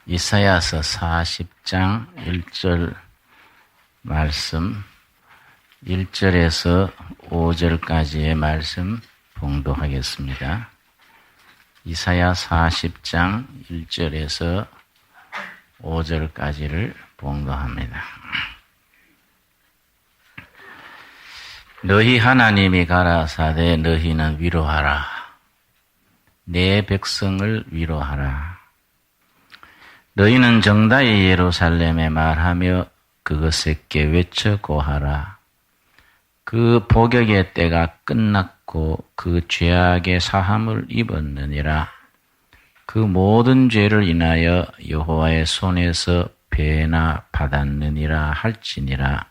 이사야서 40장 1절 말씀 1절에서 5절까지의 말씀 봉독하겠습니다. 이사야 40장 1절에서 5절까지를 봉독합니다. 너희 하나님이 가라사대 너희는 위로하라. 내 백성을 위로하라. 너희는 정다이 예루살렘에 말하며 그것에게 외쳐 고하라. 그 복역의 때가 끝났고 그 죄악의 사함을 입었느니라. 그 모든 죄를 인하여 여호와의 손에서 배나 받았느니라 할지니라.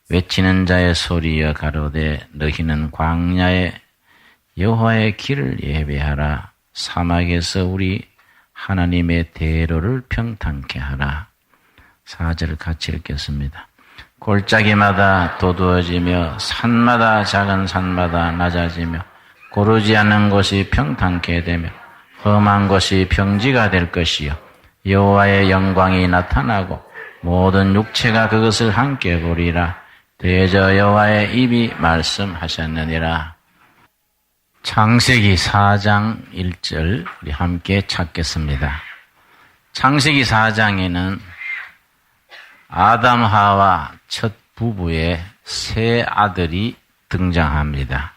외치는 자의 소리여 가로되 너희는 광야에 여호와의 길을 예배하라. 사막에서 우리 하나님의 대로를 평탄케 하라. 4절 같이 읽겠습니다. 골짜기마다 도두어지며 산마다 작은 산마다 낮아지며 고르지 않는 곳이 평탄케 되며 험한 곳이 평지가 될 것이요 여호와의 영광이 나타나고 모든 육체가 그것을 함께 보리라. 대저 여호와의 입이 말씀하셨느니라. 창세기 4장 1절 우리 함께 찾겠습니다. 창세기 4장에는 아담 하와 첫 부부의 세 아들이 등장합니다.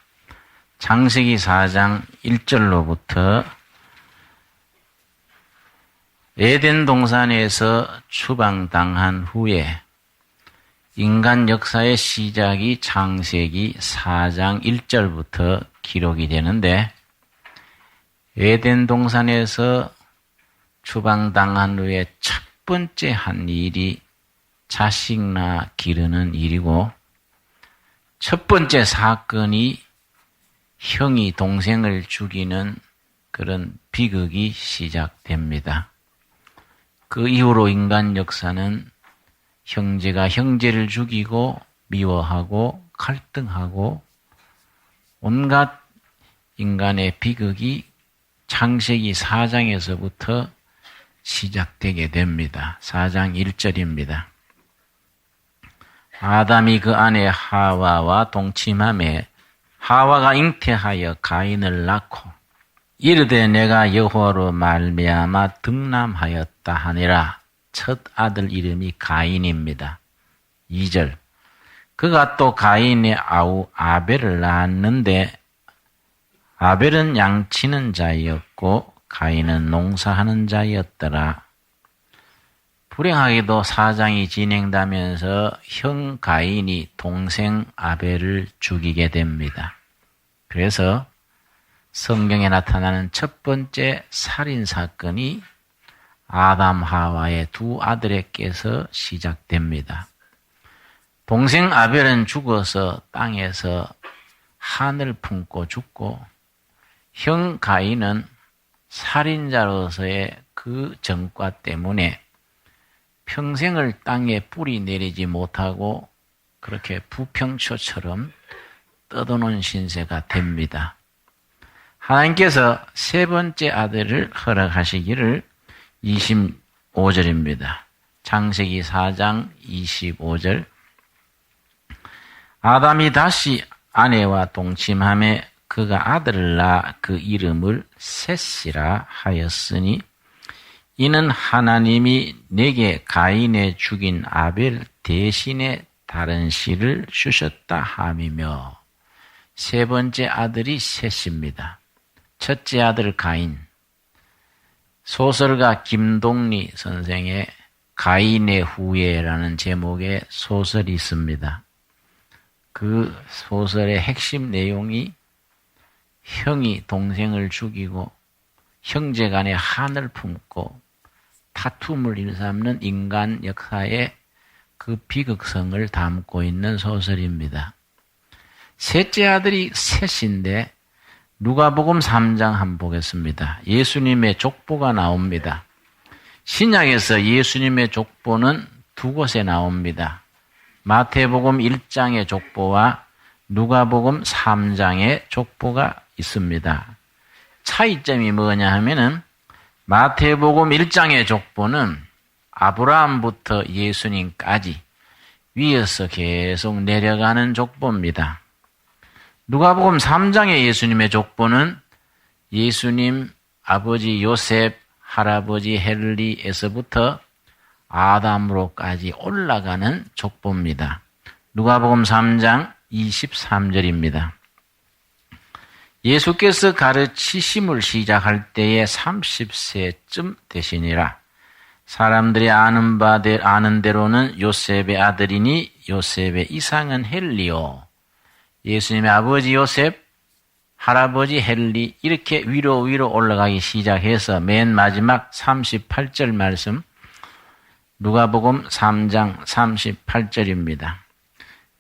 창세기 4장 1절로부터 에덴 동산에서 추방당한 후에 인간 역사의 시작이 창세기 4장 1절부터 기록이 되는데, 에덴 동산에서 추방당한 후에 첫 번째 한 일이 자식 낳아 기르는 일이고, 첫 번째 사건이 형이 동생을 죽이는 그런 비극이 시작됩니다. 그 이후로 인간 역사는 형제가 형제를 죽이고 미워하고 갈등하고 온갖 인간의 비극이 창세기 4장에서부터 시작되게 됩니다. 4장 1절입니다. 아담이 그 아내 하와와 동침하매 하와가 잉태하여 가인을 낳고 이르되 내가 여호와로 말미암아 득남하였다 하니라. 첫 아들 이름이 가인입니다. 2절 그가 또 가인의 아우 아벨을 낳았는데 아벨은 양치는 자였고 가인은 농사하는 자였더라. 불행하게도 4장이 진행되면서 형 가인이 동생 아벨을 죽이게 됩니다. 그래서 성경에 나타나는 첫 번째 살인사건이 아담 하와의 두 아들에게서 시작됩니다. 동생 아벨은 죽어서 땅에서 한을 품고 죽고 형 가인은 살인자로서의 그 전과 때문에 평생을 땅에 뿌리 내리지 못하고 그렇게 부평초처럼 떠도는 신세가 됩니다. 하나님께서 세 번째 아들을 허락하시기를 25절입니다. 창세기 4장 25절 아담이 다시 아내와 동침하며 그가 아들을 낳아 그 이름을 셋이라 하였으니 이는 하나님이 내게 가인의 죽인 아벨 대신에 다른 씨를 주셨다 함이며 세 번째 아들이 셋입니다. 첫째 아들 가인 소설가 김동리 선생의 가인의 후예라는 제목의 소설이 있습니다. 그 소설의 핵심 내용이 형이 동생을 죽이고 형제 간의 한을 품고 다툼을 일삼는 인간 역사의 그 비극성을 담고 있는 소설입니다. 셋째 아들이 셋인데 누가복음 3장 한번 보겠습니다. 예수님의 족보가 나옵니다. 신약에서 예수님의 족보는 두 곳에 나옵니다. 마태복음 1장의 족보와 누가복음 3장의 족보가 있습니다. 차이점이 뭐냐 하면은 마태복음 1장의 족보는 아브라함부터 예수님까지 위에서 계속 내려가는 족보입니다. 누가복음 3장의 예수님의 족보는 예수님 아버지 요셉, 할아버지 헨리에서부터 아담으로까지 올라가는 족보입니다. 누가복음 3장 23절입니다. 예수께서 가르치심을 시작할 때에 30세쯤 되시니라. 사람들이 아는 대로는 요셉의 아들이니 요셉의 이상은 헨리요. 예수님의 아버지 요셉, 할아버지 헨리 이렇게 위로 올라가기 시작해서 맨 마지막 38절 말씀 누가복음 3장 38절입니다.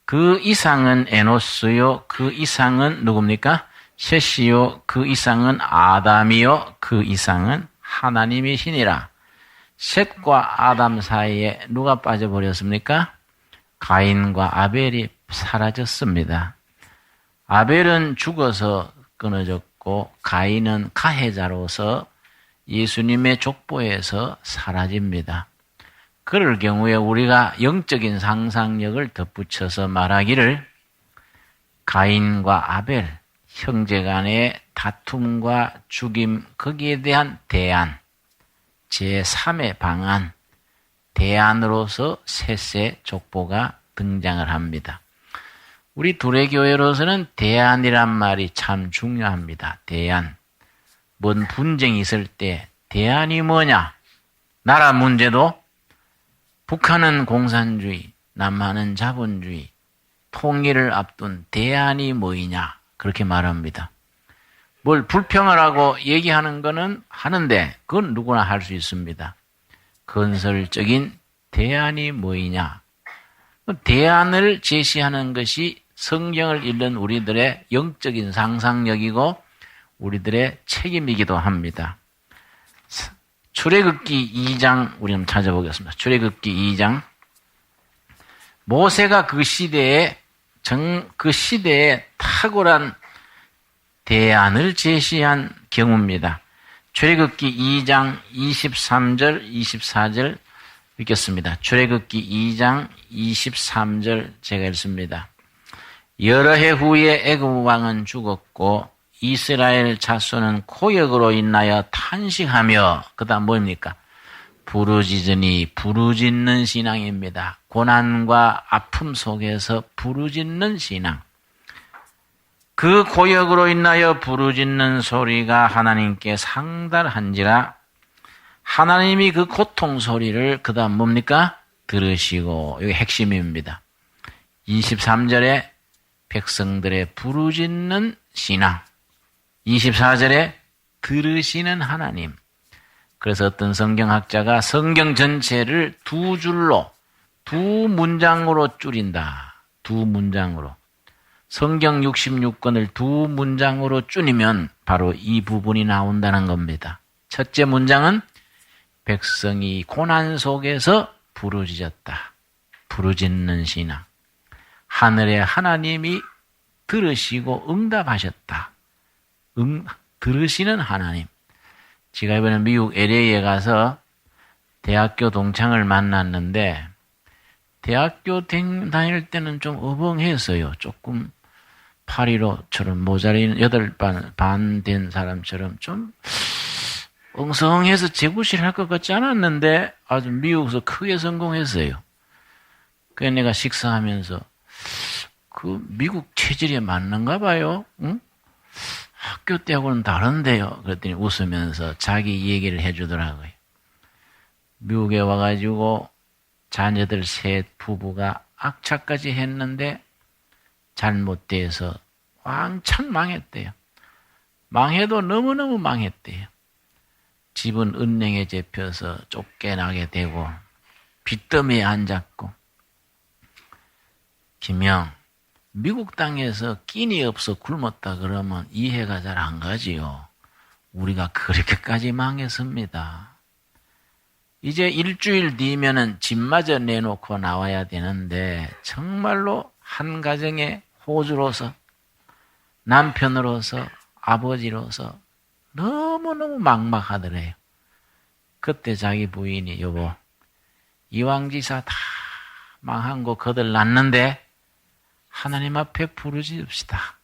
그 이상은 에노스요. 그 이상은 누굽니까? 셋이요. 그 이상은 아담이요. 그 이상은 하나님이시니라. 셋과 아담 사이에 누가 빠져버렸습니까? 가인과 아벨이 사라졌습니다. 아벨은 죽어서 끊어졌고 가인은 가해자로서 예수님의 족보에서 사라집니다. 그럴 경우에 우리가 영적인 상상력을 덧붙여서 말하기를 가인과 아벨, 형제 간의 다툼과 죽임, 거기에 대한 대안, 제3의 방안, 대안으로서 셋의 족보가 등장을 합니다. 우리 두레교회로서는 대안이란 말이 참 중요합니다. 대안. 뭔 분쟁이 있을 때 대안이 뭐냐? 나라 문제도 북한은 공산주의, 남한은 자본주의, 통일을 앞둔 대안이 뭐이냐? 그렇게 말합니다. 뭘 불평을 하고 얘기하는 거는 하는데 그건 누구나 할 수 있습니다. 건설적인 대안이 뭐이냐? 대안을 제시하는 것이 성경을 읽는 우리들의 영적인 상상력이고 우리들의 책임이기도 합니다. 출애굽기 2장 우리 한번 찾아보겠습니다. 출애굽기 2장 모세가 그 시대에 탁월한 대안을 제시한 경우입니다. 출애굽기 2장 23절 24절 읽겠습니다. 출애굽기 2장 23절 제가 읽습니다. 여러 해 후에 애굽 왕은 죽었고 이스라엘 자손은 고역으로 인하여 탄식하며 그 다음 뭡니까? 부르짖으니 부르짖는 신앙입니다. 고난과 아픔 속에서 부르짖는 신앙. 그 고역으로 인하여 부르짖는 소리가 하나님께 상달한지라 하나님이 그 고통 소리를 그 다음 뭡니까? 들으시고 여기 핵심입니다. 23절에 백성들의 부르짖는 신앙 24절에 들으시는 하나님. 그래서 어떤 성경학자가 성경 전체를 두 줄로 두 문장으로 줄인다. 두 문장으로. 성경 66권을 두 문장으로 줄이면 바로 이 부분이 나온다는 겁니다. 첫째 문장은 백성이 고난 속에서 부르짖었다. 부르짖는 신앙. 하늘의 하나님이 들으시고 응답하셨다. 들으시는 하나님. 제가 이번에 미국 LA에 가서 대학교 동창을 만났는데 대학교 다닐 때는 좀 어벙했어요. 조금 8.15처럼 모자린 8반 된 사람처럼 좀 엉성해서 재구실할 것 같지 않았는데 아주 미국에서 크게 성공했어요. 그래서 내가 식사하면서 그 미국 체질에 맞는가 봐요. 응? 학교 때하고는 다른데요. 그랬더니 웃으면서 자기 얘기를 해주더라고요. 미국에 와가지고 자녀들 셋 부부가 악착까지 했는데 잘못돼서 왕창 망했대요. 망해도 너무너무 망했대요. 집은 은행에 잡혀서 쫓겨나게 되고 빚더미에 앉았고. 김영, 미국 땅에서 끼니 없어 굶었다 그러면 이해가 잘 안 가지요. 우리가 그렇게까지 망했습니다. 이제 일주일 뒤면은 집마저 내놓고 나와야 되는데 정말로 한 가정의 호주로서 남편으로서 아버지로서 너무너무 막막하더래요. 그때 자기 부인이 여보 이왕지사 다 망한 거 거들 났는데 하나님 앞에 부르짖읍시다.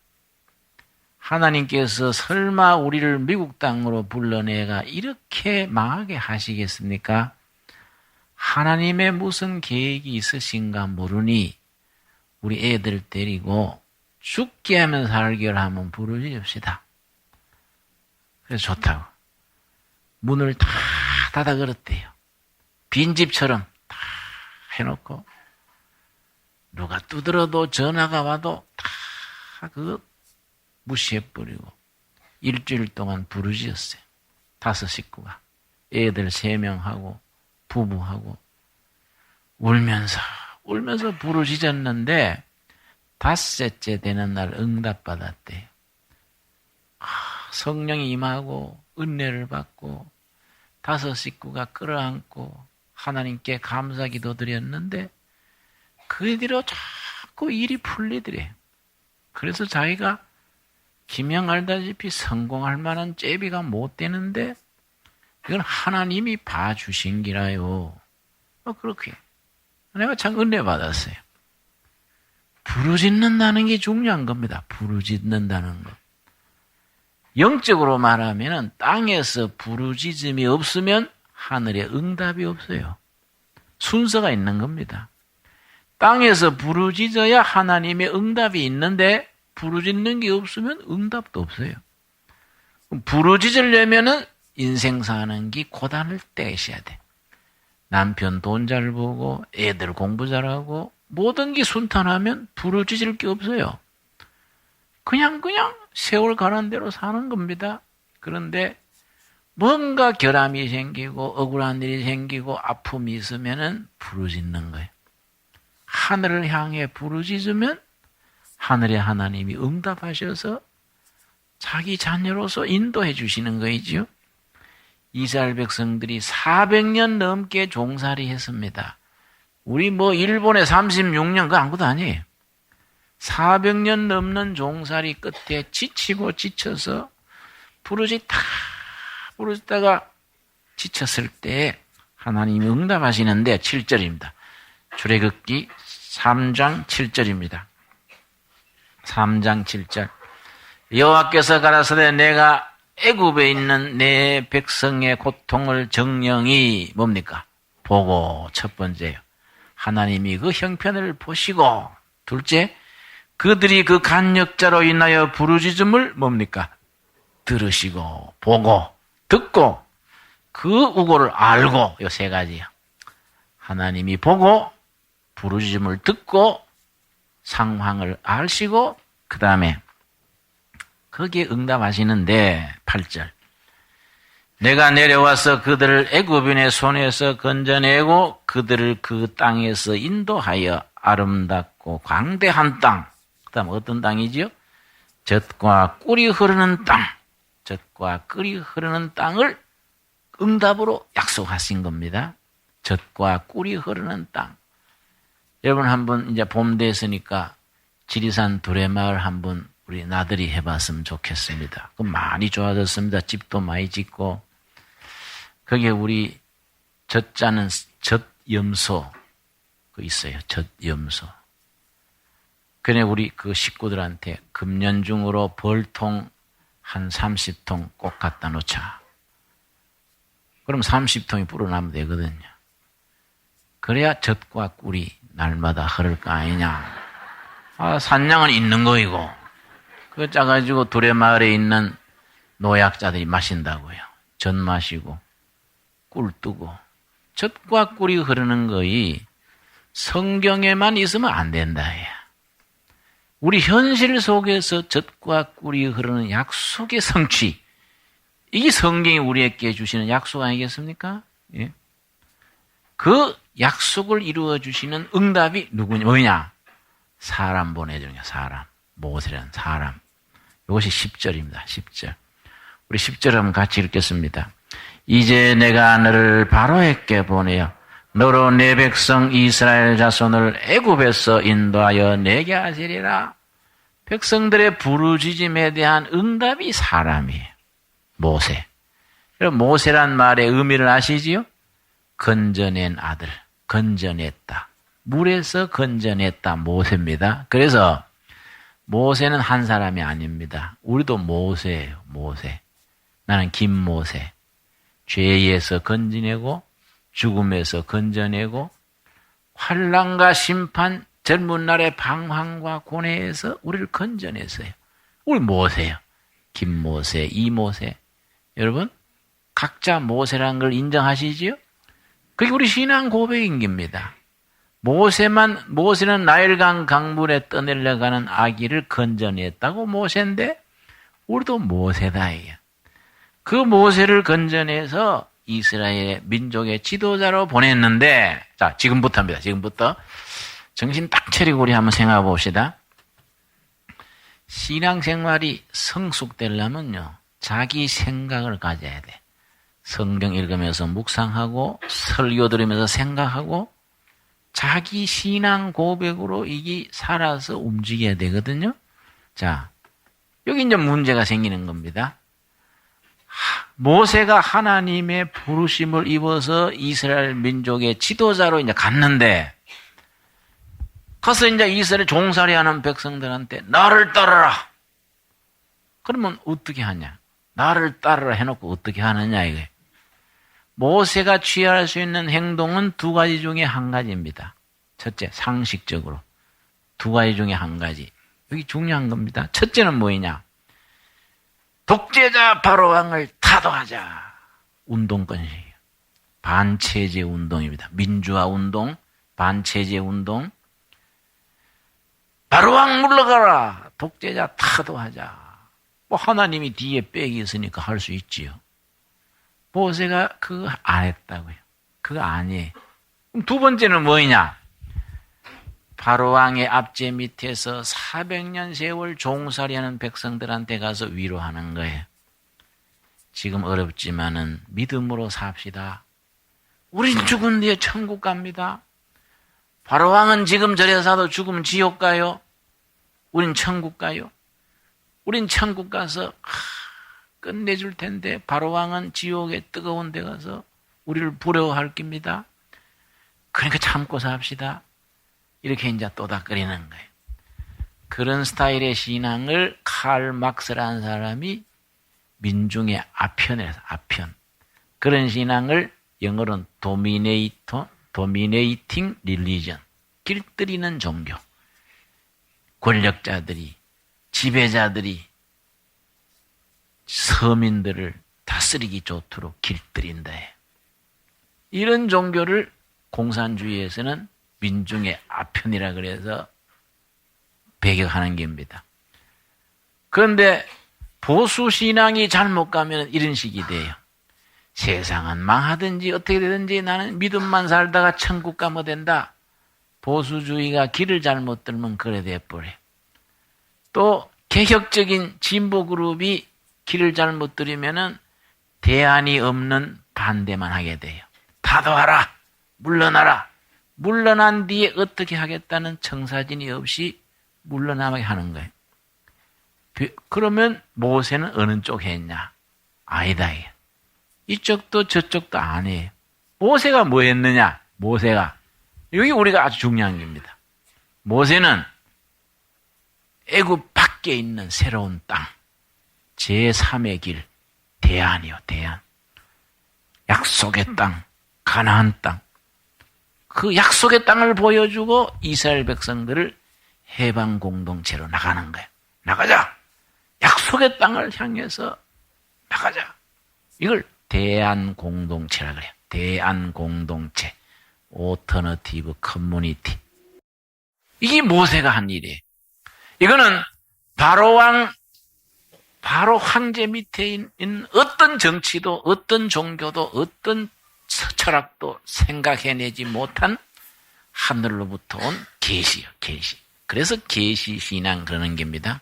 하나님께서 설마 우리를 미국 땅으로 불러내가 이렇게 망하게 하시겠습니까? 하나님의 무슨 계획이 있으신가 모르니 우리 애들 데리고 죽게 하면 살기를 한번 부르짖읍시다. 그래서 좋다고. 문을 다 닫아 걸었대요. 빈집처럼 다 해놓고 누가 두드려도 전화가 와도 다 그거 무시해버리고 일주일 동안 부르짖었어요. 5 식구가. 애들 3명하고 부부하고 울면서 부르짖었는데 5째 되는 날 응답받았대요. 성령이 임하고 은혜를 받고 5 식구가 끌어안고 하나님께 감사 기도 드렸는데 그 뒤로 자꾸 일이 풀리더래요. 그래서 자기가 김영 알다시피 성공할 만한 제비가 못 되는데 이건 하나님이 봐주신 기라요. 그렇게 내가 참 은혜 받았어요. 부르짖는다는 게 중요한 겁니다. 부르짖는다는 것. 영적으로 말하면 땅에서 부르짖음이 없으면 하늘에 응답이 없어요. 순서가 있는 겁니다. 땅에서 부르짖어야 하나님의 응답이 있는데 부르짖는 게 없으면 응답도 없어요. 부르짖으려면은 인생 사는 게 고단을 떼셔야 돼. 남편 돈 잘 벌고 애들 공부 잘하고 모든 게 순탄하면 부르짖을 게 없어요. 그냥 세월 가는 대로 사는 겁니다. 그런데 뭔가 결함이 생기고 억울한 일이 생기고 아픔이 있으면은 부르짖는 거예요. 하늘을 향해 부르짖으면 하늘의 하나님이 응답하셔서 자기 자녀로서 인도해 주시는 거이죠. 이스라엘 백성들이 400년 넘게 종살이 했습니다. 우리 일본에 36년 그거 아무것도 아니에요. 400년 넘는 종살이 끝에 지치고 지쳐서 부르짖다가 지쳤을 때 하나님이 응답하시는데 7절입니다. 출애굽기 3장 7절입니다. 3장 7절. 여호와께서 가라사대 내가 애굽에 있는 내 백성의 고통을 정령이 뭡니까? 보고 첫 번째요. 하나님이 그 형편을 보시고 둘째 그들이 그 간역자로 인하여 부르짖음을 뭡니까? 들으시고 보고 듣고 그 우고를 알고 요 3가지요. 하나님이 보고 부르짖음을 듣고 상황을 아시고 그 다음에 거기에 응답하시는데 8절 내가 내려와서 그들을 애굽인의 손에서 건져내고 그들을 그 땅에서 인도하여 아름답고 광대한 땅 그 다음 어떤 땅이지요? 젖과 꿀이 흐르는 땅 젖과 꿀이 흐르는 땅을 응답으로 약속하신 겁니다. 젖과 꿀이 흐르는 땅. 여러분 한번 이제 봄 됐으니까 지리산 두레마을 한번 우리 나들이 해봤으면 좋겠습니다. 그 많이 좋아졌습니다. 집도 많이 짓고 거기에 우리 젖자는 젖염소 그 있어요. 젖염소. 그래 우리 그 식구들한테 금년중으로 벌통 한 30통 꼭 갖다 놓자. 그럼 30통이 불어나면 되거든요. 그래야 젖과 꿀이 날마다 흐를 거 아니냐. 산양은 있는 거이고 그거 짜가지고 두레마을에 있는 노약자들이 마신다고요. 젖 마시고 꿀 뜨고 젖과 꿀이 흐르는 거이 성경에만 있으면 안 된다. 우리 현실 속에서 젖과 꿀이 흐르는 약속의 성취 이게 성경이 우리에게 주시는 약속 아니겠습니까? 예. 그 약속을 이루어 주시는 응답이 뭐냐? 사람 보내주는 거야. 사람. 모세라는 사람. 이것이 10절입니다. 10절. 우리 10절 한번 같이 읽겠습니다. 이제 내가 너를 바로에게 보내어 너로 내 백성 이스라엘 자손을 애굽에서 인도하여 내게 하시리라. 백성들의 부르짖음에 대한 응답이 사람이에요. 모세. 모세란 말의 의미를 아시지요? 건져낸 아들, 건져냈다. 물에서 건져냈다 모세입니다. 그래서 모세는 한 사람이 아닙니다. 우리도 모세예요. 모세. 나는 김모세. 죄에서 건져내고 죽음에서 건져내고 환난과 심판, 젊은 날의 방황과 고뇌에서 우리를 건져냈어요. 우리 모세요. 김모세, 이모세. 여러분 각자 모세라는 걸 인정하시지요? 그게 우리 신앙 고백인 겁니다. 모세는 나일강 강물에 떠내려가는 아기를 건져냈다고 모세인데 우리도 모세다. 그 모세를 건져내서 이스라엘 민족의 지도자로 보냈는데, 자, 지금부터입니다. 지금부터 정신 딱 차리고 우리 한번 생각해 봅시다. 신앙생활이 성숙되려면요, 자기 생각을 가져야 돼. 성경 읽으면서 묵상하고 설교 들으면서 생각하고 자기 신앙 고백으로 이게 살아서 움직여야 되거든요. 자, 여기 이제 문제가 생기는 겁니다. 모세가 하나님의 부르심을 입어서 이스라엘 민족의 지도자로 이제 갔는데, 가서 이제 이스라엘 종살이 하는 백성들한테 나를 따르라. 그러면 어떻게 하냐? 나를 따르라 해놓고 어떻게 하느냐, 이게. 모세가 취할 수 있는 행동은 두 가지 중에 한 가지입니다. 첫째, 상식적으로. 두 가지 중에 한 가지. 여기 중요한 겁니다. 첫째는 뭐냐? 독재자 바로왕을 타도하자. 운동권이에요. 반체제 운동입니다. 민주화 운동, 반체제 운동. 바로왕 물러가라. 독재자 타도하자. 뭐 하나님이 뒤에 백이 있으니까 할 수 있지요. 모세가 그거 안 했다고요. 그거 아니에요. 그럼 두 번째는 뭐냐? 바로왕의 압제 밑에서 400년 세월 종살이하는 백성들한테 가서 위로하는 거예요. 지금 어렵지만은 믿음으로 삽시다. 우린 죽은 뒤에 천국 갑니다. 바로왕은 지금 저래 사도 죽으면 지옥 가요. 우린 천국 가요. 우린 천국 가서 끝내줄 텐데 바로왕은 지옥의 뜨거운 데 가서 우리를 부러워할 겁니다. 그러니까 참고 삽시다. 이렇게 이제 또닥거리는 거예요. 그런 스타일의 신앙을 칼 막스라는 사람이 민중의 아편에서 아편. 그런 신앙을 영어로는 도미네이팅 릴리전. 길들이는 종교. 권력자들이, 지배자들이 서민들을 다스리기 좋도록 길들인다. 이런 종교를 공산주의에서는 민중의 아편이라 그래서 배격하는 겁니다. 그런데 보수 신앙이 잘못 가면 이런 식이 돼요. 세상은 망하든지 어떻게 되든지 나는 믿음만 살다가 천국 가면 된다. 보수주의가 길을 잘못 들면 그래 돼버려. 또 개혁적인 진보 그룹이 길을 잘못 들이면은 대안이 없는 반대만 하게 돼요. 타도하라, 물러나라. 물러난 뒤에 어떻게 하겠다는 청사진이 없이 물러나게 하는 거예요. 그러면 모세는 어느 쪽에 했냐? 아니다. 이쪽도 저쪽도 아니에요. 모세가 뭐 했느냐? 모세가. 여기 우리가 아주 중요한 겁니다. 모세는 애굽 밖에 있는 새로운 땅, 제3의 길, 대안이요, 대안. 약속의 땅, 가나안 땅. 그 약속의 땅을 보여주고 이스라엘 백성들을 해방 공동체로 나가는 거예요. 나가자. 약속의 땅을 향해서 나가자. 이걸 대안 공동체라 그래요. 대안 공동체. 오터너티브 커뮤니티. 이게 모세가 한 일이에요. 이거는 바로 황제 밑에 있는 어떤 정치도, 어떤 종교도, 어떤 철학도 생각해내지 못한 하늘로부터 온 계시요, 계시. 그래서 계시 신앙 그러는 겁니다.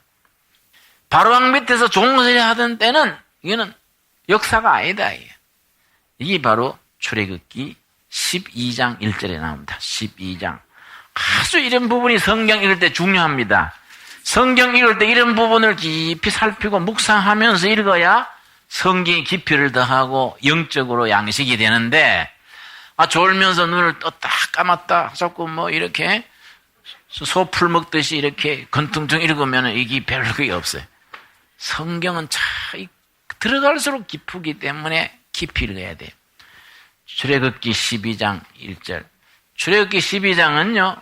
바로왕 밑에서 종살이 하던 때는 이거는 역사가 아니다. 이게 바로 출애굽기 12장 1절에 나옵니다. 12장. 아주 이런 부분이 성경 읽을 때 중요합니다. 성경 읽을 때 이런 부분을 깊이 살피고 묵상하면서 읽어야 성경이 깊이를 더하고 영적으로 양식이 되는데, 졸면서 눈을 떴다 감았다 자꾸 뭐 이렇게 소풀 먹듯이 이렇게 건퉁퉁 읽으면 이게 별로 그게 없어요. 성경은 참 들어갈수록 깊기 때문에 깊이를 해야 돼요. 출애굽기 12장 1절. 출애굽기 12장은요,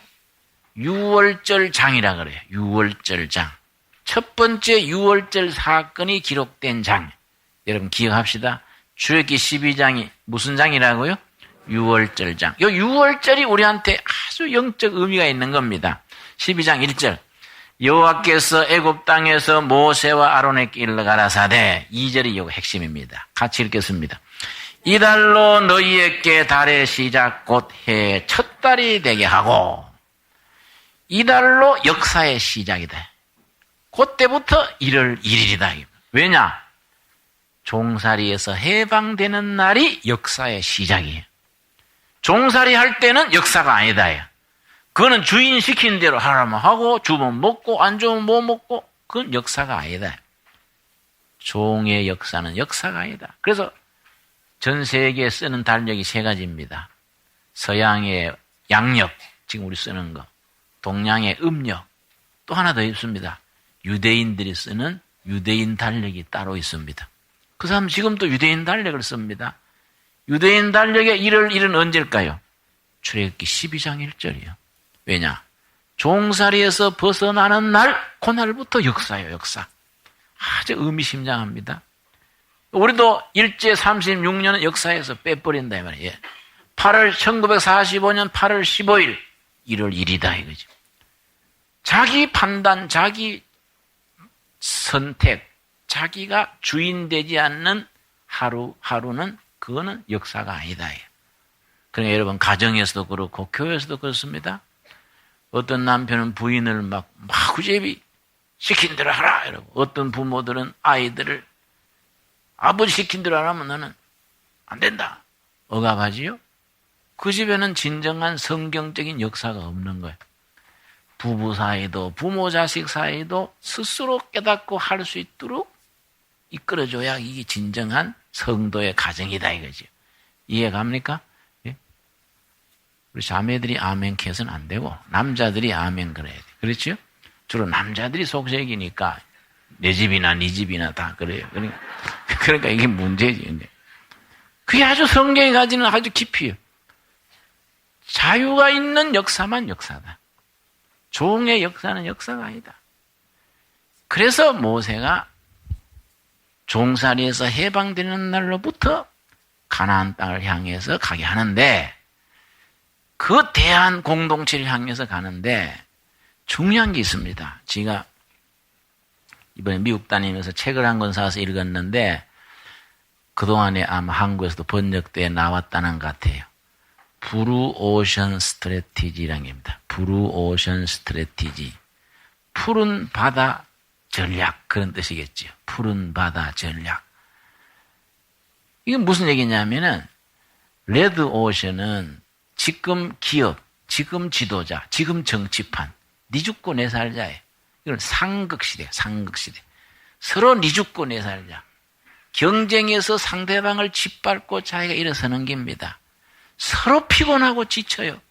6월절 장이라 그래요. 6월절 장. 첫 번째 6월절 사건이 기록된 장. 여러분 기억합시다. 출애굽기 12장이 무슨 장이라고요? 6월절 장. 이 6월절이 우리한테 아주 영적 의미가 있는 겁니다. 12장 1절. 여호와께서 애굽 땅에서 모세와 아론에게 일러 가라사대. 2절이 이 핵심입니다. 같이 읽겠습니다. 이달로 너희에게 달의 시작 곧 해의 첫 달이 되게 하고, 이달로 역사의 시작이다. 그때부터 1월 1일이다. 왜냐? 종살이에서 해방되는 날이 역사의 시작이에요. 종살이 할 때는 역사가 아니다. 그거는 주인 시킨 대로 하라면 하고, 주면 먹고, 안 주면 못 먹고, 그건 역사가 아니다. 종의 역사는 역사가 아니다. 그래서 전 세계에 쓰는 달력이 3가지입니다. 서양의 양력, 지금 우리 쓰는 거. 동양의 음력. 또 하나 더 있습니다. 유대인들이 쓰는 유대인 달력이 따로 있습니다. 그 사람 지금도 유대인 달력을 씁니다. 유대인 달력의 1월 1일은 언제일까요? 출애굽기 12장 1절이요. 왜냐? 종살이에서 벗어나는 날, 그날부터 역사예요, 역사. 아주 의미심장합니다. 우리도 일제 36년은 역사에서 빼버린다, 이 말이에요. 1945년 8월 15일, 1월 1일이다, 이거죠. 자기 판단, 자기 선택, 자기가 주인 되지 않는 하루는 그거는 역사가 아니다. 그러니까 여러분 가정에서도 그렇고 교회에서도 그렇습니다. 어떤 남편은 부인을 막 마구제비 시킨 대로 하라 이러고, 어떤 부모들은 아이들을 아버지 시킨 대로 하라면 너는 안 된다 억압하지요. 그 집에는 진정한 성경적인 역사가 없는 거예요. 부부 사이도 부모 자식 사이도 스스로 깨닫고 할 수 있도록 이끌어줘야 이게 진정한 성도의 가정이다 이거죠. 이해 갑니까? 예? 우리 자매들이 아멘 캐서는 안 되고 남자들이 아멘 그래야 돼. 그렇죠? 주로 남자들이 속색이니까 내 집이나 네 집이나 다 그래요. 그러니까 이게 문제지. 그게 아주 성경이 가지는 아주 깊이요. 자유가 있는 역사만 역사다. 종의 역사는 역사가 아니다. 그래서 모세가 종살이에서 해방되는 날로부터 가나안 땅을 향해서 가게 하는데, 그 대한 공동체를 향해서 가는데 중요한 게 있습니다. 제가 이번에 미국 다니면서 책을 한 권 사서 읽었는데 그동안에 아마 한국에서도 번역되어 나왔다는 것 같아요. 블루 오션 스트래티지라는 겁니다. 블루 오션 스트래티지. 푸른 바다 전략, 그런 뜻이겠죠. 푸른 바다 전략. 이게 무슨 얘기냐면은, 레드 오션은 지금 기업, 지금 지도자, 지금 정치판, 니 죽고 내 살자예요. 이건 상극시대예요, 상극시대. 서로 니 죽고 내 살자. 경쟁에서 상대방을 짓밟고 자기가 일어서는 겁니다. 서로 피곤하고 지쳐요.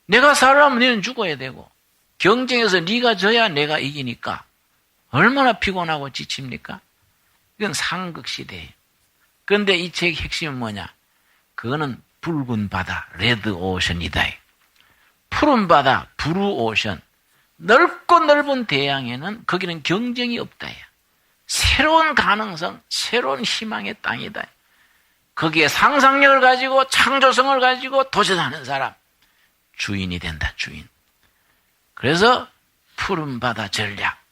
내가 살아면 너는 죽어야 되고, 경쟁에서 네가 져야 내가 이기니까 얼마나 피곤하고 지칩니까? 이건 상극시대예요. 그런데 이 책의 핵심은 뭐냐? 그거는 붉은 바다, 레드 오션이다. 푸른 바다, 블루 오션. 넓고 넓은 대양에는 거기는 경쟁이 없다. 새로운 가능성, 새로운 희망의 땅이다. 거기에 상상력을 가지고 창조성을 가지고 도전하는 사람, 주인이 된다, 주인. 그래서 푸른 바다 전략.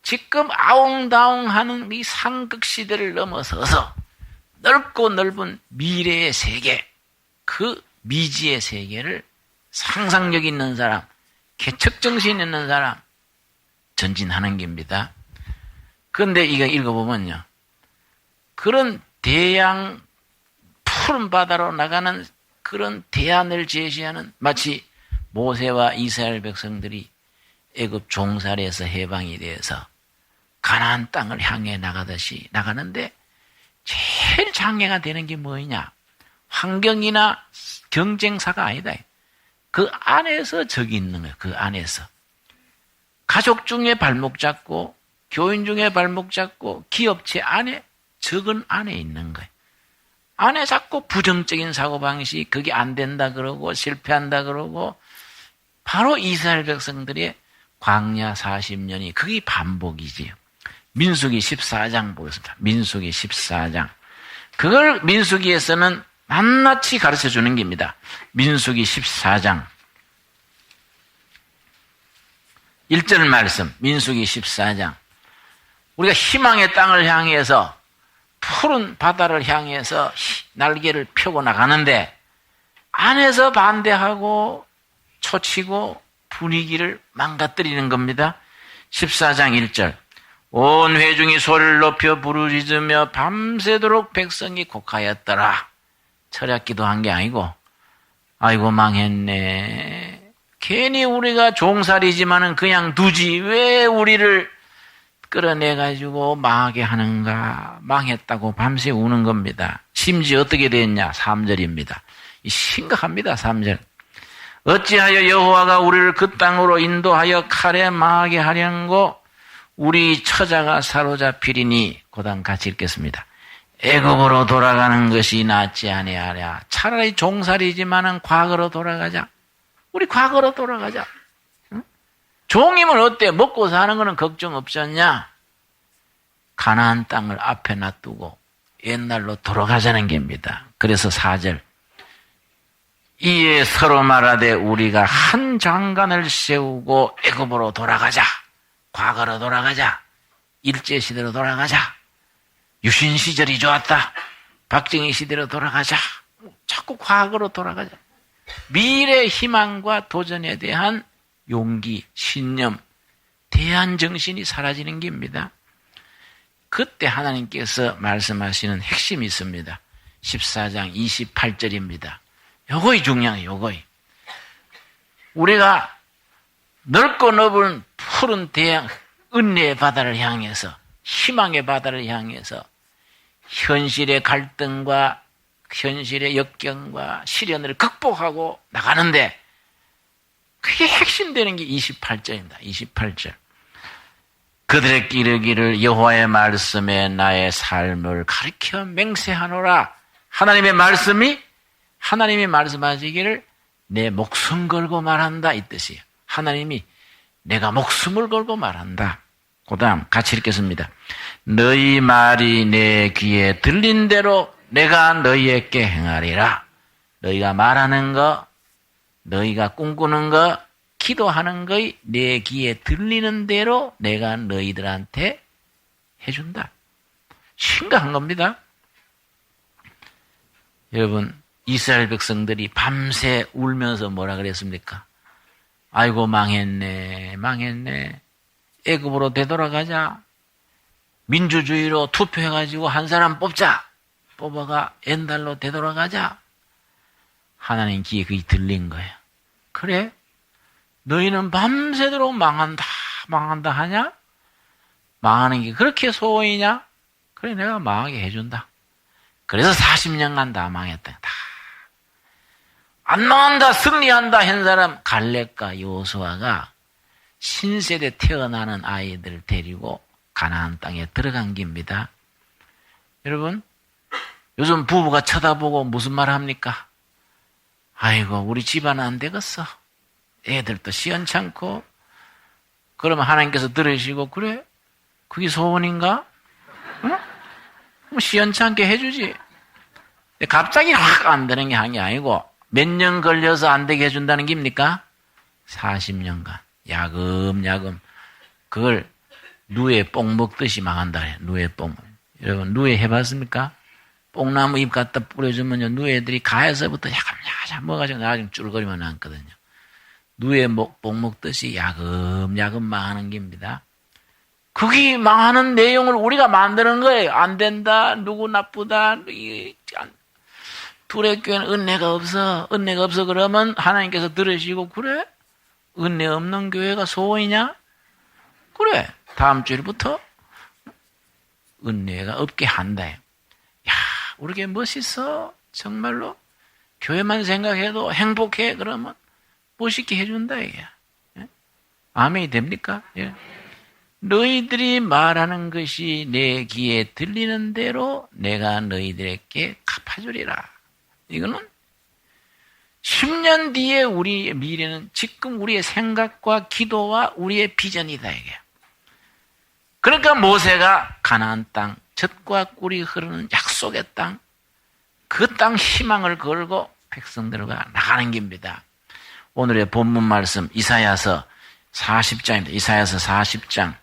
지금 아웅다웅하는 이 상극시대를 넘어서서 넓고 넓은 미래의 세계, 그 미지의 세계를 상상력 있는 사람, 개척정신 있는 사람 전진하는 겁니다. 그런데 이거 읽어보면요, 그런 대양 푸른 바다로 나가는 그런 대안을 제시하는, 마치 모세와 이스라엘 백성들이 애굽 종살이에서 해방이 되어서 가나안 땅을 향해 나가듯이 나가는데, 제일 장애가 되는 게 뭐냐? 환경이나 경쟁사가 아니다. 그 안에서 적이 있는 거예요. 그 안에서. 가족 중에 발목 잡고, 교인 중에 발목 잡고, 기업체 안에, 적은 안에 있는 거예요. 안에 자꾸 부정적인 사고방식, 그게 안 된다 그러고, 실패한다 그러고, 바로 이스라엘 백성들의 광야 40년이 그게 반복이지요. 민수기 14장 보겠습니다. 민수기 14장. 그걸 민수기에서는 낱낱이 가르쳐 주는 겁니다. 민수기 14장. 1절 말씀, 민수기 14장. 우리가 희망의 땅을 향해서 푸른 바다를 향해서 날개를 펴고 나가는데 안에서 반대하고 초치고 분위기를 망가뜨리는 겁니다. 14장 1절. 온 회중이 소리를 높여 부르짖으며 밤새도록 백성이 곡하였더라. 철야기도 한 게 아니고 아이고 망했네. 괜히 우리가 종살이지만은 그냥 두지 왜 우리를 끌어내가지고 망하게 하는가. 망했다고 밤새 우는 겁니다. 심지어 어떻게 됐냐. 3절입니다. 심각합니다. 3절. 어찌하여 여호와가 우리를 그 땅으로 인도하여 칼에 망하게 하려고 우리 처자가 사로잡히리니. 고단 같이 읽겠습니다. 애굽으로 돌아가는 것이 낫지 아니하랴. 차라리 종살이지만은 과거로 돌아가자. 우리 과거로 돌아가자. 응? 종이면 어때? 먹고 사는 거는 걱정 없었냐? 가나안 땅을 앞에 놔두고 옛날로 돌아가자는 겁니다. 그래서 4절. 이에 서로 말하되 우리가 한 장관을 세우고 애굽으로 돌아가자. 과거로 돌아가자. 일제시대로 돌아가자. 유신 시절이 좋았다. 박정희 시대로 돌아가자. 자꾸 과거로 돌아가자. 미래 희망과 도전에 대한 용기, 신념, 대안 정신이 사라지는 겁니다. 그때 하나님께서 말씀하시는 핵심이 있습니다. 14장 28절입니다. 요거이 중요해요. 요거이. 우리가 넓고 넓은 푸른 대양, 은혜의 바다를 향해서, 희망의 바다를 향해서 현실의 갈등과 현실의 역경과 시련을 극복하고 나가는데 그게 핵심되는 게 28절입니다. 28절. 그들의 이르기를 여호와의 말씀에 나의 삶을 가르쳐 맹세하노라. 하나님의 말씀하시기를 내 목숨 걸고 말한다 이 뜻이에요. 하나님이 내가 목숨을 걸고 말한다. 그 다음 같이 읽겠습니다. 너희 말이 내 귀에 들린 대로 내가 너희에게 행하리라. 너희가 말하는 거, 너희가 꿈꾸는 거, 기도하는 거에 내 귀에 들리는 대로 내가 너희들한테 해준다. 심각한 겁니다. 여러분, 이스라엘 백성들이 밤새 울면서 뭐라 그랬습니까? 아이고 망했네. 애굽으로 되돌아가자. 민주주의로 투표해가지고 한 사람 뽑아가 옛날로 되돌아가자. 하나님 귀에 그게 들린 거예요. 그래? 너희는 밤새도록 망한다 하냐? 망하는 게 그렇게 소원이냐? 그래, 내가 망하게 해준다. 그래서 40년간 다 망했다. 안 망한다, 승리한다 한 사람, 갈렙과 요수아가 신세대 태어나는 아이들 데리고 가나안 땅에 들어간 겁니다. 여러분, 요즘 부부가 쳐다보고 무슨 말 합니까? 아이고, 우리 집안은 안 되겠어. 애들도 시원찮고. 그러면 하나님께서 들으시고, 그래? 그게 소원인가? 응? 뭐 시원찮게 해주지. 근데 갑자기 확 안 되는 게 아니고, 몇 년 걸려서 안 되게 해준다는 겁니까? 40년간. 야금야금. 그걸 누에 뽕 먹듯이 망한다. 누에 뽕. 여러분, 누에 해봤습니까? 뽕나무 잎 갖다 뿌려주면요, 누에들이 가에서부터 야금야금 먹어가지고 나중에 쭈르거리만 남거든요. 누에 뽕 먹듯이 야금야금 망하는 겁니다. 그게 망하는 내용을 우리가 만드는 거예요. 안 된다, 누구 나쁘다, 둘의 교회는 은혜가 없어 그러면 하나님께서 들으시고, 그래? 은혜 없는 교회가 소원이냐? 그래, 다음 주일부터 은혜가 없게 한다. 야, 우리 교회 멋있어. 정말로. 교회만 생각해도 행복해. 그러면 멋있게 해준다, 이게. 예? 아멘이 됩니까? 예. 너희들이 말하는 것이 내 귀에 들리는 대로 내가 너희들에게 갚아주리라. 이거는 10년 뒤에 우리의 미래는 지금 우리의 생각과 기도와 우리의 비전이다, 이게. 그러니까 모세가 가나안 땅, 젖과 꿀이 흐르는 약속의 땅, 그 땅 희망을 걸고 백성들과 나가는 겁니다. 오늘의 본문 말씀 이사야서 40장입니다. 이사야서 40장.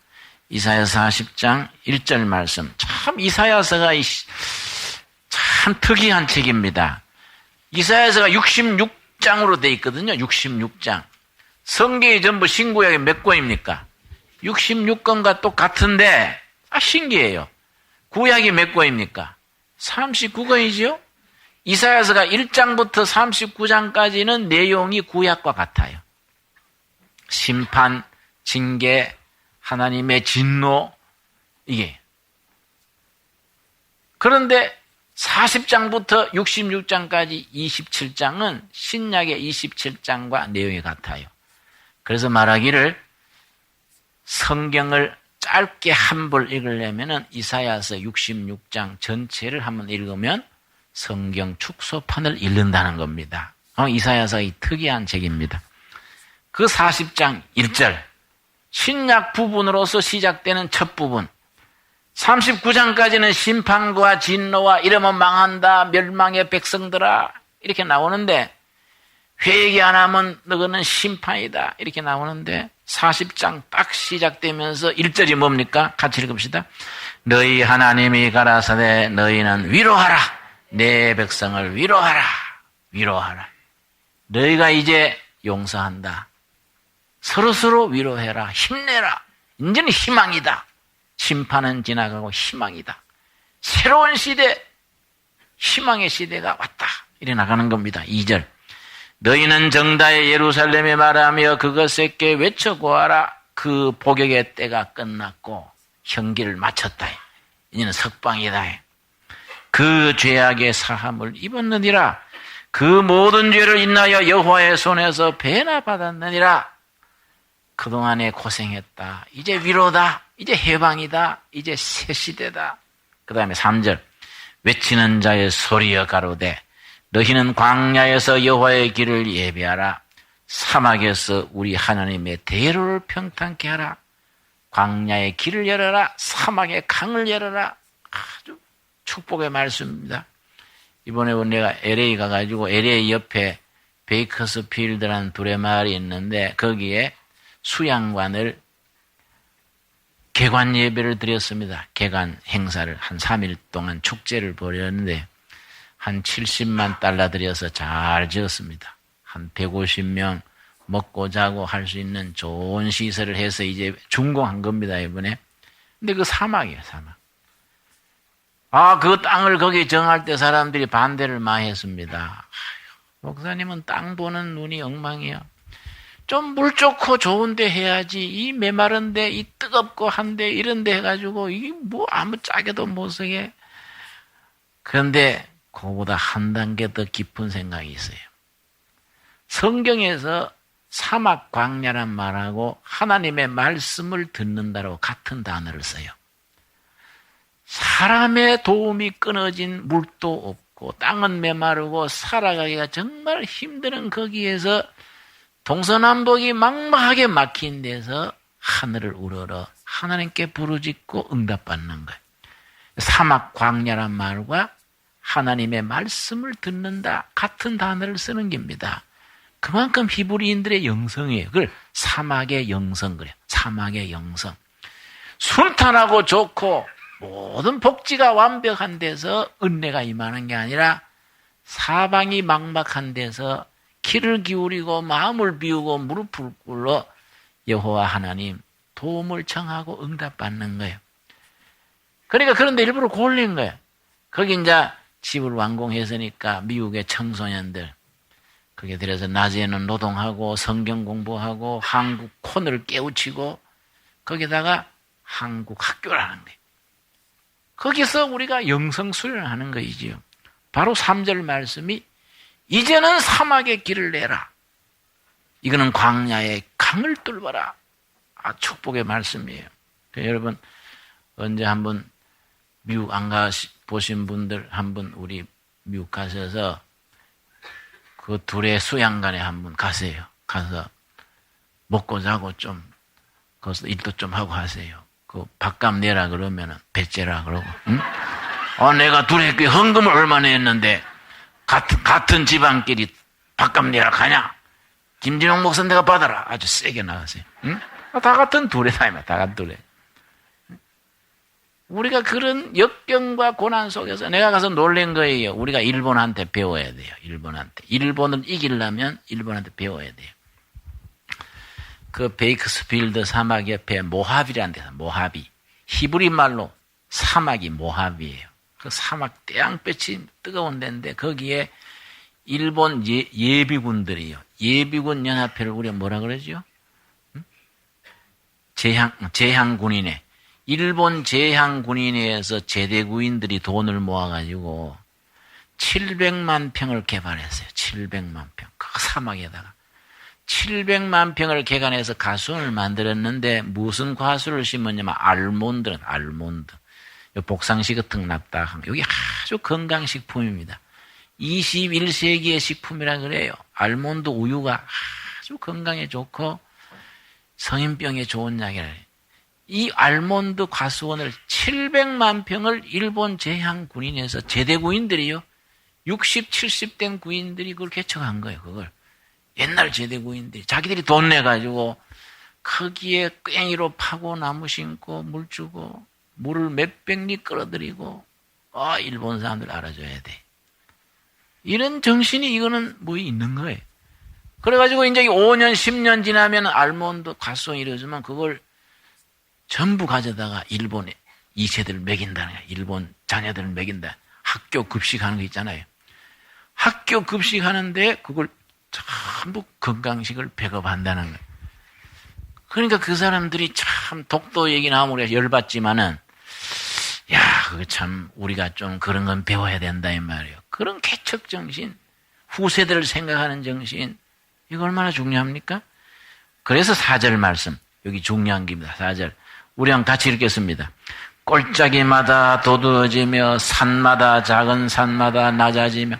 이사야서 40장 1절 말씀. 참 이사야서가 참 특이한 책입니다. 이사야서가 66장으로 되어 있거든요. 66장. 성경이 전부 신구약이 몇 권입니까? 66권과 똑같은데 신기해요. 구약이 몇 권입니까? 39권이지요? 이사야서가 1장부터 39장까지는 내용이 구약과 같아요. 심판, 징계, 하나님의 진노, 이게. 그런데 40장부터 66장까지 27장은 신약의 27장과 내용이 같아요. 그래서 말하기를 성경을 짧게 한 번 읽으려면 이사야서 66장 전체를 한번 읽으면 성경 축소판을 읽는다는 겁니다. 이사야서가 특이한 책입니다. 그 40장 1절 신약 부분으로서 시작되는 첫 부분 39장까지는 심판과 진노와 이러면 망한다 멸망의 백성들아 이렇게 나오는데 회개 안 하면 너는 심판이다 이렇게 나오는데 40장 딱 시작되면서 1절이 뭡니까? 같이 읽읍시다. 너희 하나님이 가라사대 너희는 위로하라. 내 백성을 위로하라. 위로하라. 너희가 이제 용서한다. 서로서로 위로해라. 힘내라. 이제는 희망이다. 심판은 지나가고 희망이다. 새로운 시대, 희망의 시대가 왔다. 이래 나가는 겁니다. 2절. 너희는 정다의 예루살렘에 말하며 그것에게 외쳐 고하라. 그 복역의 때가 끝났고 형기를 마쳤다. 이제는 석방이다. 그 죄악의 사함을 입었느니라. 그 모든 죄를 인하여 여호와의 손에서 배나 받았느니라. 그동안에 고생했다. 이제 위로다. 이제 해방이다. 이제 새 시대다. 그 다음에 3절. 외치는 자의 소리여 가로되 너희는 광야에서 여호와의 길을 예배하라. 사막에서 우리 하나님의 대로를 평탄케 하라. 광야의 길을 열어라. 사막의 강을 열어라. 아주 축복의 말씀입니다. 이번에 내가 LA 가가지고 LA 옆에 베이커스필드라는 두레마을이 있는데 거기에 수양관을 개관 예배를 드렸습니다. 개관 행사를 한 3일 동안 축제를 벌였는데 한 70만 달러 들여서 잘 지었습니다. 한 150명 먹고 자고 할 수 있는 좋은 시설을 해서 이제 준공한 겁니다, 이번에. 근데 그 사막이에요, 사막. 그 땅을 거기 정할 때 사람들이 반대를 많이 했습니다. 목사님은 땅 보는 눈이 엉망이야. 좀 물 좋고 좋은데 해야지. 이 메마른데, 이 뜨겁고 한데, 이런데 해가지고, 이게 뭐 아무 짝에도 못 쓰게. 그런데, 그거보다 한 단계 더 깊은 생각이 있어요. 성경에서 사막 광야란 말하고 하나님의 말씀을 듣는다로 같은 단어를 써요. 사람의 도움이 끊어진 물도 없고 땅은 메마르고 살아가기가 정말 힘든 거기에서 동서남북이 막막하게 막힌 데서 하늘을 우러러 하나님께 부르짖고 응답받는 거예요. 사막 광야란 말과 하나님의 말씀을 듣는다 같은 단어를 쓰는 겁니다. 그만큼 히브리인들의 영성이에요. 그걸 사막의 영성 그래요. 사막의 영성. 순탄하고 좋고 모든 복지가 완벽한 데서 은혜가 임하는 게 아니라 사방이 막막한 데서 귀를 기울이고 마음을 비우고 무릎을 꿇어 여호와 하나님 도움을 청하고 응답받는 거예요. 그러니까 그런데 일부러 골린 거예요. 거기 이제 집을 완공했으니까 미국의 청소년들 거기에 들여서 낮에는 노동하고 성경 공부하고 한국 콘을 깨우치고 거기다가 한국 학교를 하는 거예요. 거기서 우리가 영성 수련을 하는 거이지요. 바로 3절 말씀이 이제는 사막의 길을 내라. 이거는 광야의 강을 뚫어라. 축복의 말씀이에요. 여러분 언제 한번 미국 안 가보신 분들 한번 우리 미국 가셔서 그 둘의 수양관에 한번 가세요. 가서 먹고 자고 좀 거기서 일도 좀 하고 하세요. 그 밥값 내라 그러면은 배째라 그러고. 응? 내가 둘의 그 헌금을 얼마나 했는데 같은 집안끼리 밥값 내라 가냐? 김진영 목사 내가 받아라. 아주 세게 나가세요. 응? 다 같은 둘에 다입니다. 다 같은 둘에. 우리가 그런 역경과 고난 속에서 내가 가서 놀란 거예요. 우리가 일본한테 배워야 돼요. 일본한테. 일본을 이기려면 일본한테 배워야 돼요. 그 베이크스필드 사막 옆에 모하비라는 데서 모하비. 히브리 말로 사막이 모하비예요. 그 사막 태양볕이 뜨거운 데인데 거기에 일본 예비군들이요. 예비군 연합회를 우리가 뭐라 그러죠? 제향군인회. 일본 제향군인회에서 제대구인들이 돈을 모아가지고 700만 평을 개발했어요. 700만 평. 그 사막에다가. 700만 평을 개간해서 가수원을 만들었는데 무슨 과수를 심었냐면 알몬드. 복상시 같은 납작한 여기 아주 건강식품입니다. 21세기의 식품이라 그래요. 알몬드 우유가 아주 건강에 좋고 성인병에 좋은 약이라 해요. 이 알몬드 과수원을 700만 평을 일본 제향군인에서 제대구인들이요. 60, 70 된 구인들이 그걸 개척한 거예요. 그걸. 옛날 제대구인들이 자기들이 돈 내가지고 거기에 꽹이로 파고 나무 심고 물 주고 물을 몇백 리 끌어들이고 일본 사람들 알아줘야 돼. 이런 정신이 이거는 뭐 있는 거예요. 그래가지고 이제 5년, 10년 지나면 알몬드 과수원이 이루어지면 그걸 전부 가져다가 일본 2세들 먹인다는 거야. 일본 자녀들을 먹인다. 학교 급식하는 거 있잖아요. 학교 급식하는데 그걸 전부 건강식을 배급한다는 거예요. 그러니까 그 사람들이 참 독도 얘기 나오면 우리가 열받지만은 그거 참 우리가 좀 그런 건 배워야 된다 이 말이에요. 그런 개척 정신, 후세대를 생각하는 정신, 이거 얼마나 중요합니까? 그래서 4절 말씀, 여기 중요한 겁니다. 4절. 우리 한번 같이 읽겠습니다. 꼴짜기마다 도두어지며 산마다 작은 산마다 낮아지며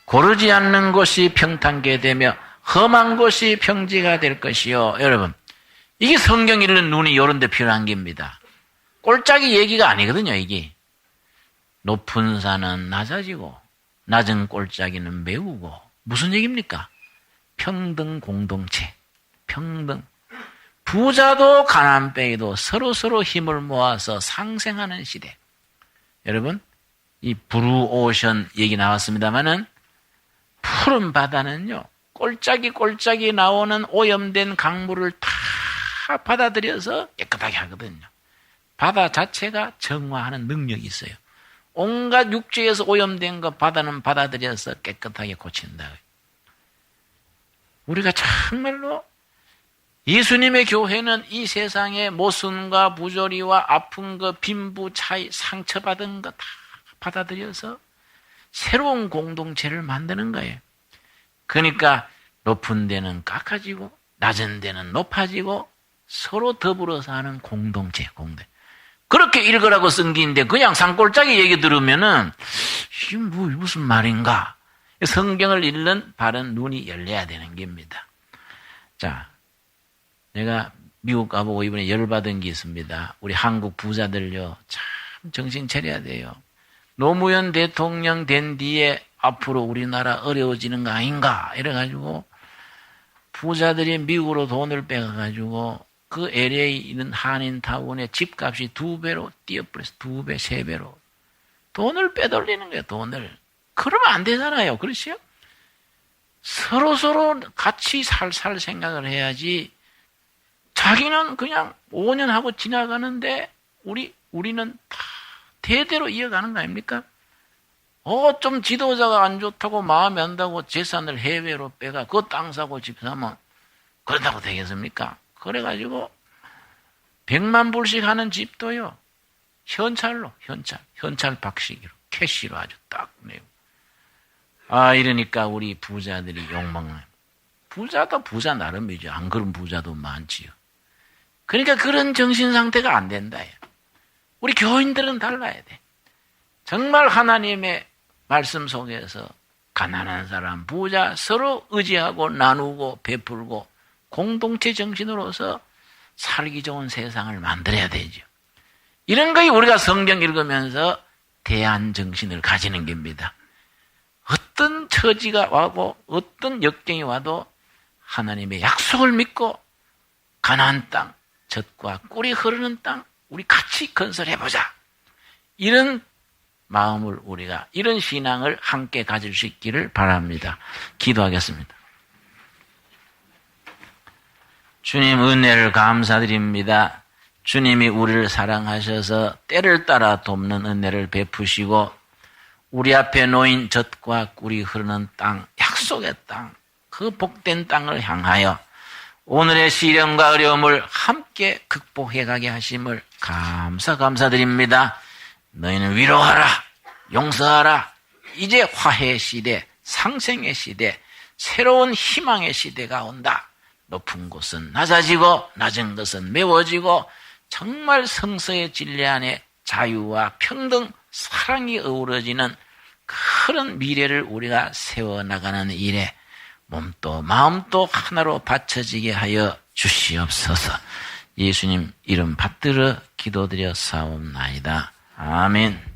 고르지 않는 곳이 평탄게 되며 험한 곳이 평지가 될 것이요. 여러분, 이게 성경 읽는 눈이 이런 데 필요한 겁니다. 꼴짜기 얘기가 아니거든요. 이게 높은 산은 낮아지고 낮은 꼴짜기는 메우고 무슨 얘기입니까? 평등 공동체, 평등. 부자도 가난뱅이도 서로 힘을 모아서 상생하는 시대. 여러분, 이 블루오션 얘기 나왔습니다마는 푸른 바다는요, 꼴짝이 나오는 오염된 강물을 다 받아들여서 깨끗하게 하거든요. 바다 자체가 정화하는 능력이 있어요. 온갖 육지에서 오염된 거 바다는 받아들여서 깨끗하게 고친다. 우리가 정말로 예수님의 교회는 이 세상의 모순과 부조리와 아픈 거, 빈부 차이, 상처받은 거 다 받아들여서 새로운 공동체를 만드는 거예요. 그러니까 높은 데는 깎아지고 낮은 데는 높아지고 서로 더불어 사는 공동체. 그렇게 읽으라고 쓴 게인데 그냥 산골짜기 얘기 들으면은 이게 무슨 말인가? 성경을 읽는 바른 눈이 열려야 되는 겁니다. 자, 내가 미국 가보고 이번에 열받은 게 있습니다. 우리 한국 부자들요, 참 정신 차려야 돼요. 노무현 대통령 된 뒤에 앞으로 우리나라 어려워지는 거 아닌가 이래가지고 부자들이 미국으로 돈을 빼가가지고 그 LA 있는 한인타운의 집값이 2배로 뛰어버렸어. 2배, 3배로. 돈을 빼돌리는 거예요, 돈을. 그러면 안 되잖아요. 그렇죠? 서로 같이 살 생각을 해야지. 자기는 그냥 5년 하고 지나가는데 우리는 다 대대로 이어가는 거 아닙니까? 좀 지도자가 안 좋다고 마음에 안 든다고 재산을 해외로 빼가 그 땅 사고 집 사면 그런다고 되겠습니까? 그래가지고 100만 불씩 하는 집도요. 현찰 박식으로 캐시로 아주 딱 내고 이러니까 우리 부자들이 욕먹는. 부자도 부자 나름이죠. 안 그런 부자도 많지요. 그러니까 그런 정신 상태가 안 된다. 우리 교인들은 달라야 돼. 정말 하나님의 말씀 속에서 가난한 사람, 부자 서로 의지하고 나누고 베풀고 공동체 정신으로서 살기 좋은 세상을 만들어야 되죠. 이런 거에 우리가 성경 읽으면서 대안 정신을 가지는 겁니다. 어떤 처지가 와도 어떤 역경이 와도 하나님의 약속을 믿고 가나안 땅, 젖과 꿀이 흐르는 땅 우리 같이 건설해보자. 이런 마음을 우리가 이런 신앙을 함께 가질 수 있기를 바랍니다. 기도하겠습니다. 주님 은혜를 감사드립니다. 주님이 우리를 사랑하셔서 때를 따라 돕는 은혜를 베푸시고 우리 앞에 놓인 젖과 꿀이 흐르는 땅, 약속의 땅, 그 복된 땅을 향하여 오늘의 시련과 어려움을 함께 극복해가게 하심을 감사드립니다. 너희는 위로하라, 용서하라. 이제 화해의 시대, 상생의 시대, 새로운 희망의 시대가 온다. 높은 곳은 낮아지고 낮은 것은 메워지고 정말 성서의 진리 안에 자유와 평등, 사랑이 어우러지는 그런 미래를 우리가 세워나가는 일에 몸도 마음도 하나로 받쳐지게 하여 주시옵소서. 예수님 이름 받들어 기도드려 사옵나이다. 아멘.